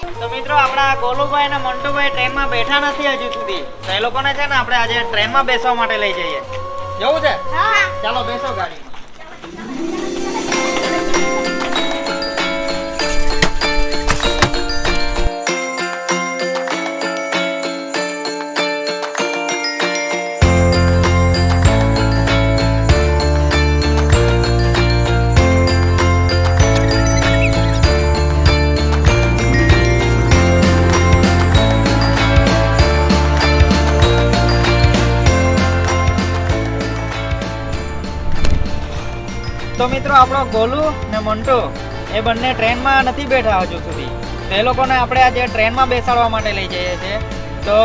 તો મિત્રો આપણા ગોલુભાઈ અને મંટુભાઈ ટ્રેનમાં બેઠા નથી હજુ સુધી. તો એ લોકોને છે ને આપણે આજે ટ્રેનમાં બેસવા માટે લઈ જઈએ. જવું છે? હા. ચાલો બેસો ગાડીમાં. તો મિત્રો આપણો ગોલુ ને મંટુ એ બંને ટ્રેનમાં નથી બેઠા હજુ સુધી. તો એ લોકોને આપણે આજે ટ્રેનમાં બેસાડવા માટે લઈ જઈએ છીએ. તો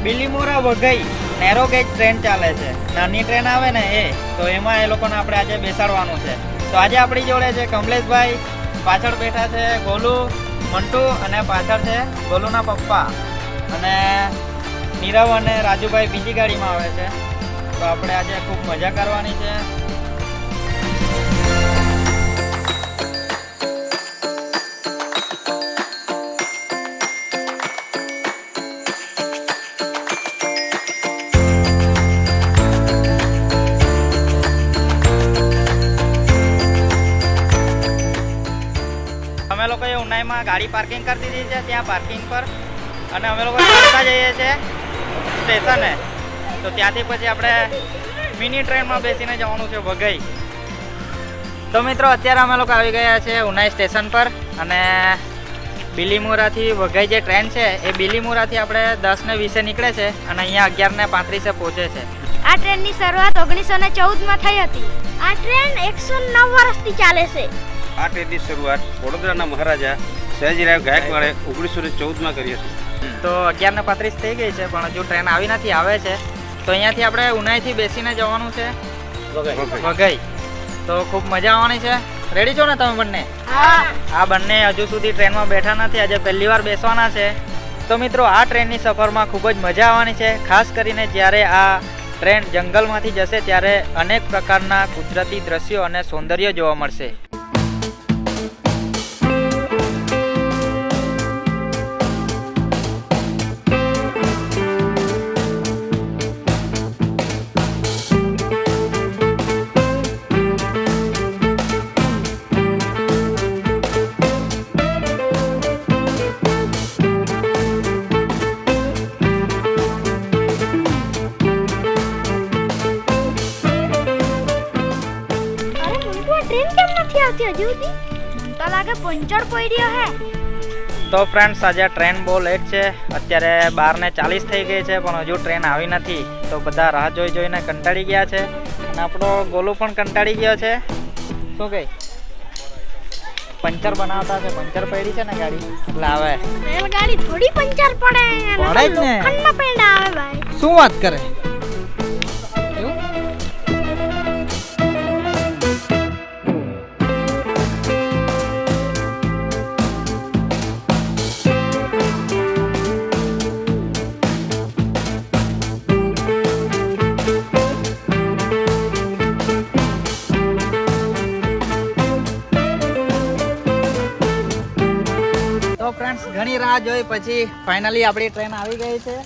Bilimora Waghai narrow gauge train ચાલે છે, નાની ટ્રેન આવે ને એ, તો એમાં એ લોકોને આપણે આજે બેસાડવાનું છે. તો આજે આપણી જોડે છે કમલેશભાઈ, પાછળ બેઠા છે ગોલુ, મંટુ અને પાછળ છે ગોલુના પપ્પા, અને નીરવ અને રાજુભાઈ બીજી ગાડીમાં આવે છે. તો આપણે આજે ખૂબ મજા કરવાની છે. અમે લોકોએ ઉનાઈમાં ગાડી પાર્કિંગ કરી દીધી છે ત્યાં પાર્કિંગ પર, અને અમે લોકો ચાલતા જઈએ છીએ સ્ટેશને. તો ત્યાંથી પછી આપણે મિની ટ્રેનમાં બેસીને જવાનું છે વઘઈ. તો મિત્રો અત્યારે અમે લોકો આવી ગયા છે ઉનાઈ સ્ટેશન પર, અને બિલીમોરાથી વઘઈ જે ટ્રેન છે એ બિલીમોરાથી આપણે 10:20 નીકળે છે અને અહીંયા 11:35 પહોંચે છે. આ ટ્રેનની શરૂઆત 1914માં થઈ હતી. આ ટ્રેન 109 વર્ષથી ચાલે છે. આ ટ્રેનની શરૂઆત વડોદરાના મહારાજા સયાજીરાવ ગાયકવાડે 1914માં કરી હતી. તો 11:35 થઈ ગઈ છે પણ હજુ ટ્રેન આવી નથી, આવે છે. તો અહીંયાથી આપણે ઉનાઈથી બેસીને જવાનું છે વઘઈ. તો ખૂબ મજા આવવાની છે. રેડી છો ને તમે બંને? આ બંને હજુ સુધી ટ્રેનમાં બેઠા નથી, આજે પહેલી વાર બેસવાના છે. તો મિત્રો આ ટ્રેનની સફરમાં ખૂબ જ મજા આવવાની છે. ખાસ કરીને જ્યારે આ ટ્રેન જંગલમાંથી જશે ત્યારે અનેક પ્રકારના કુદરતી દ્રશ્યો અને સૌંદર્ય જોવા મળશે. તો લાગે પંચર પડ્યો હે. તો ફ્રેન્ડ્સ આજે ટ્રેન બહુ લેટ છે. અત્યારે 12:40 થઈ ગઈ છે પણ હજુ ટ્રેન આવી નથી. તો બધા રાહ જોઈને કંટાળી ગયા છે, અને આપણો ગોલુ પણ કંટાળી ગયો છે. શું કહે? પંચર બનાવતા છે, પંચર પડી છે ને ગાડી એટલે આવે. રેલગાડી થોડી પંચર પડે જ ને. લોખંડના પૈડા આવે ભાઈ. શું વાત કરે? તો ફ્રેન્ડ્સ ઘણી રાહ જોઈ પછી ફાઇનલી આપણી ટ્રેન આવી ગઈ છે.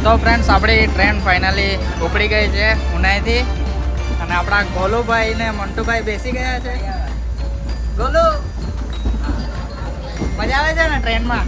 તો ફ્રેન્ડ્સ આપણી ટ્રેન ફાઇનલી ઉપડી ગઈ છે ઉનાઈથી, અને આપણા ગોલુભાઈ ને મંટુભાઈ બેસી ગયા છે. ગોલુ, મજા આવે છે ને ટ્રેનમાં?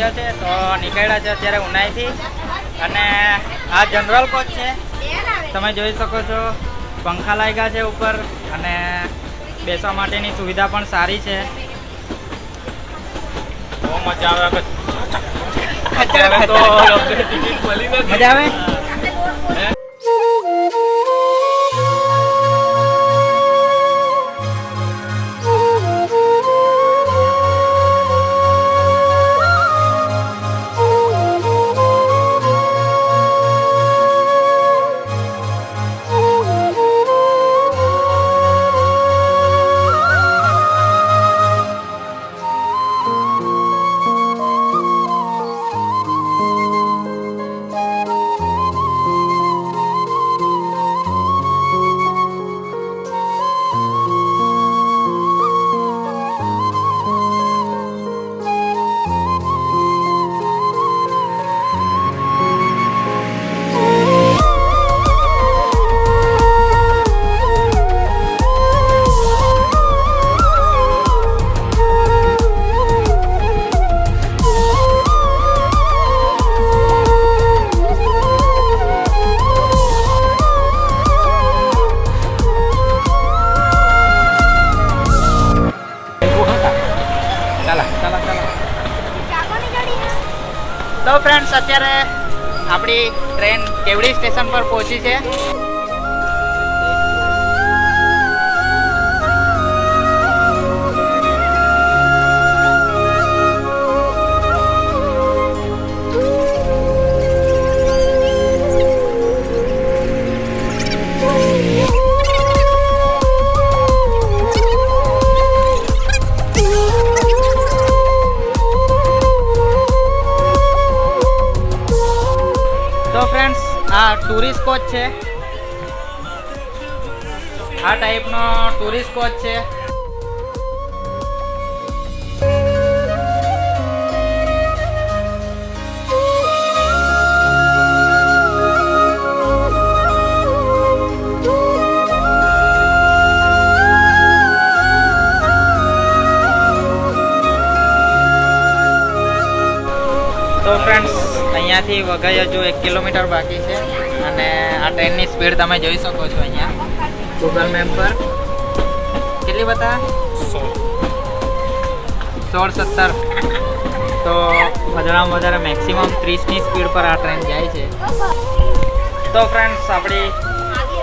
આવ્યો છે. તો નીકળ્યા છે અત્યારે ઉનાઈથી. અને આ જનરલ કોચ છે, તમે જોઈ શકો છો. પંખા લાગ્યા છે ઉપર અને બેસવા માટેની સુવિધા પણ સારી છે. બહુ મજા આવે. મજા આવે. તો ફ્રેન્ડ્સ અત્યારે આપણી ટ્રેન કેવડી સ્ટેશન પર પહોંચી છે. તો ફ્રેન્ડ્સ આ ટુરિસ્ટ કોચ છે. આ ટાઈપનો ટુરિસ્ટ કોચ છે. તો ફ્રેન્ડ્સ અહીંયાથી વઘઈ હજુ 1 કિલોમીટર બાકી છે. અને આ ટ્રેનની સ્પીડ તમે જોઈ શકો છો અહીંયા ગૂગલ મેપ પર. કેટલી બતા 16-17. તો વધારેમાં વધારે મેક્સિમમ 30ની સ્પીડ પર આ ટ્રેન જાય છે. તો ફ્રેન્ડ્સ આપણી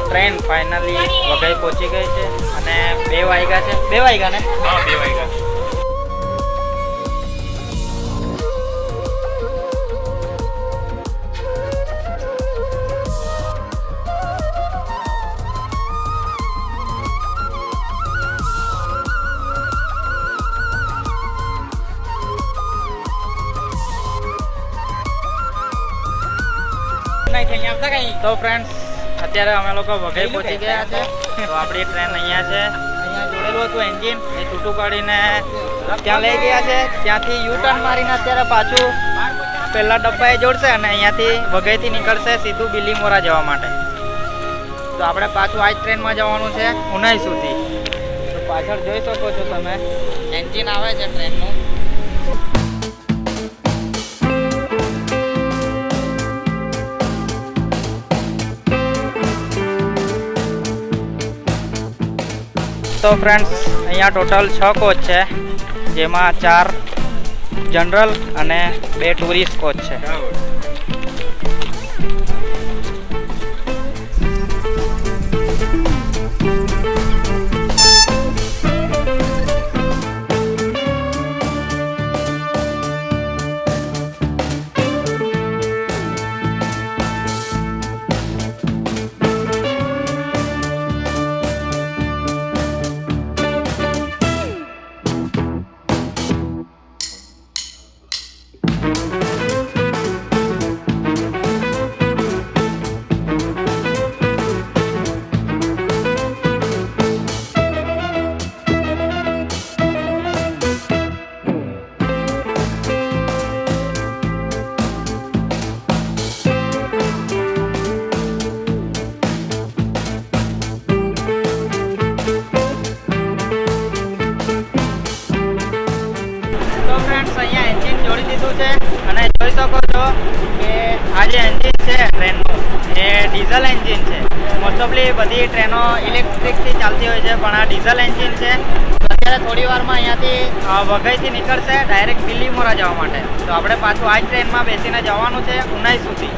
ટ્રેન ફાઇનલી વઘઈ પહોંચી ગઈ છે. અને 2 વાગ્યા છે. 2 વાગ્યા ને? હા, 2 વાગ્યા. તો ફ્રેન્ડ્સ અત્યારે અમે લોકો વઘઈ પહોંચી ગયા છે. તો આપણી ટ્રેન અહીંયા છે. અહીંયા જોડેલું હતું એન્જિન એ છૂટું કાઢીને ત્યાં લઈ ગયા છે. ત્યાંથી યુ ટર્ન મારીને અત્યારે પાછું પહેલા ડબ્બાએ જોડશે અને અહીંયાથી વઘઈથી નીકળશે સીધું બિલીમોરા જવા માટે. તો આપણે પાછું આ જ ટ્રેનમાં જવાનું છે ઉનાઈ સુધી. તો પાછળ જોઈ શકો છો તમે એન્જિન આવે છે ટ્રેનનું. તો ફ્રેન્ડ્સ અહીંયા ટોટલ 6 કોચ છે, જેમાં 4 જનરલ અને 2 ટુરિસ્ટ કોચ છે. થતી હોય છે, પણ આ ડીઝલ એન્જિન છે. તો અત્યારે થોડી વારમાં અહીંયાથી વઘઈથી નીકળશે ડાયરેક્ટ બિલીમોરા જવા માટે. તો આપણે પાછું આ જ ટ્રેનમાં બેસીને જવાનું છે ઉનાઈ સુધી.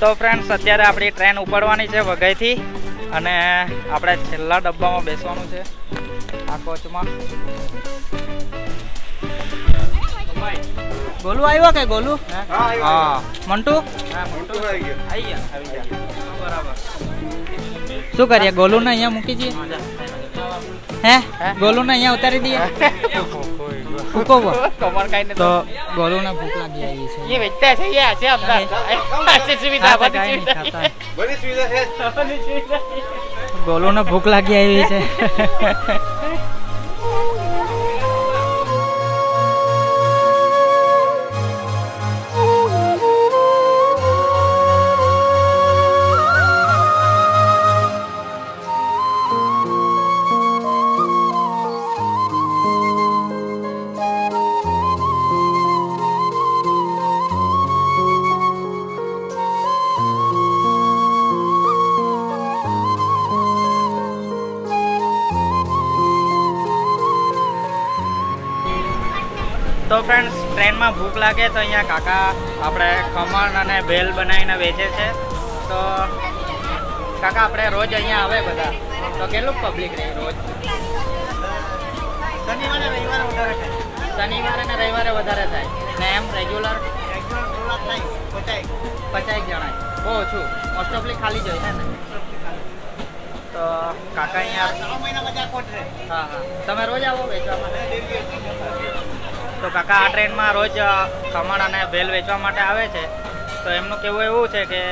તો ફ્રેન્ડ્સ અત્યારે આપણી ટ્રેન ઉપડવાની છે વઘઈથી અને આપણે છેલ્લા ડબ્બામાં બેસવાનું છે આ કોચમાં. ગોલુ આવ્યો કે ગોલુ? હા. મંટુ આવી ગયા. બરાબર. શું કરીએ, ગોલુને અહીંયા મૂકી દઈએ? હે ગોલુને અહીંયા ઉતારી દઈએ? તો ગોલુને ભૂખ લાગી આવી છે. ये बेचता है सही है ऐसे अपना ऐसे सुविधा बनी सुविधा है. ગોલુને ભૂખ લાગી આવી છે. તો ફ્રેન્ડ્સ ટ્રેનમાં ભૂખ લાગે તો અહીંયા કાકા આપણે ખમણ અને ભેલ બનાવીને વેચે છે. તો કાકા આપણે રોજ અહીંયા આવે બધા તો કેટલું પબ્લિક રહે રોજ? શનિવારે રવિવારે વધારે થાય. શનિવારે ને રવિવારે વધારે થાય ને એમ રેગ્યુલર 50 જણા બહુ ઓછું મોસ્ટ ઓફલી ખાલી જ હોય છે ને. તો કાકા અહીંયા હા હા તમે રોજ આવો વેચવા માટે? તો કાકા આ ટ્રેનમાં રોજ ખમણ અને ભેલ વેચવા માટે આવે છે. તો એમનું કહેવું એવું છે કે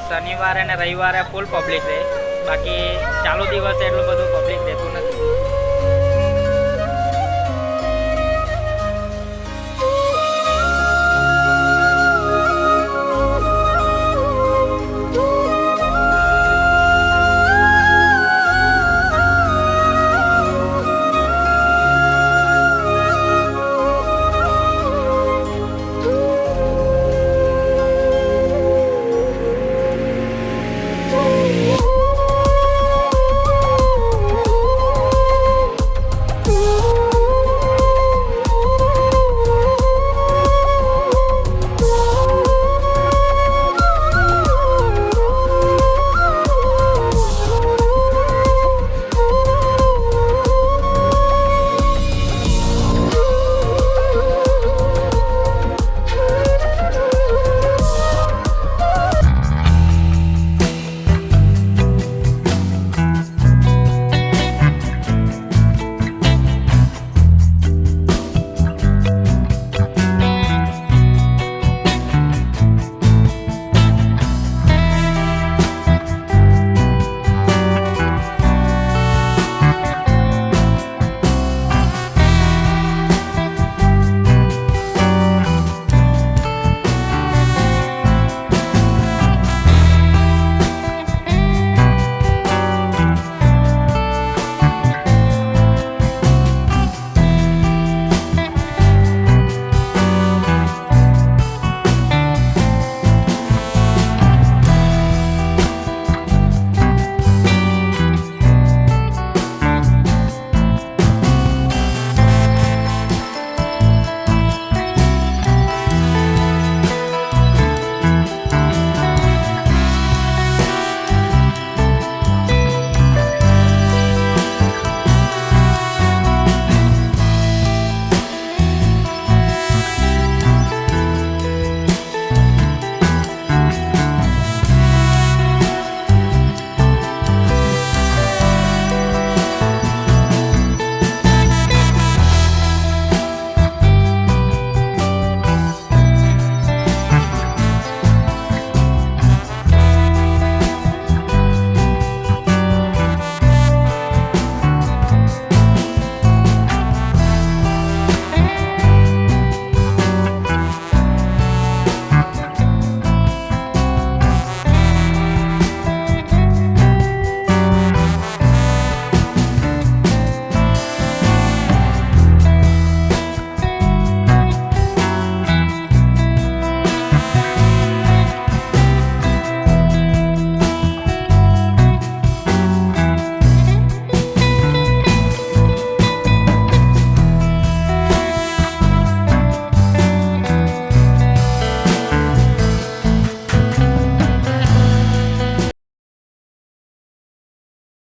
શનિવારે અને રવિવારે ફૂલ પબ્લિક રહે, બાકી ચાલુ દિવસે એટલું બધું પબ્લિક રહેતું નથી.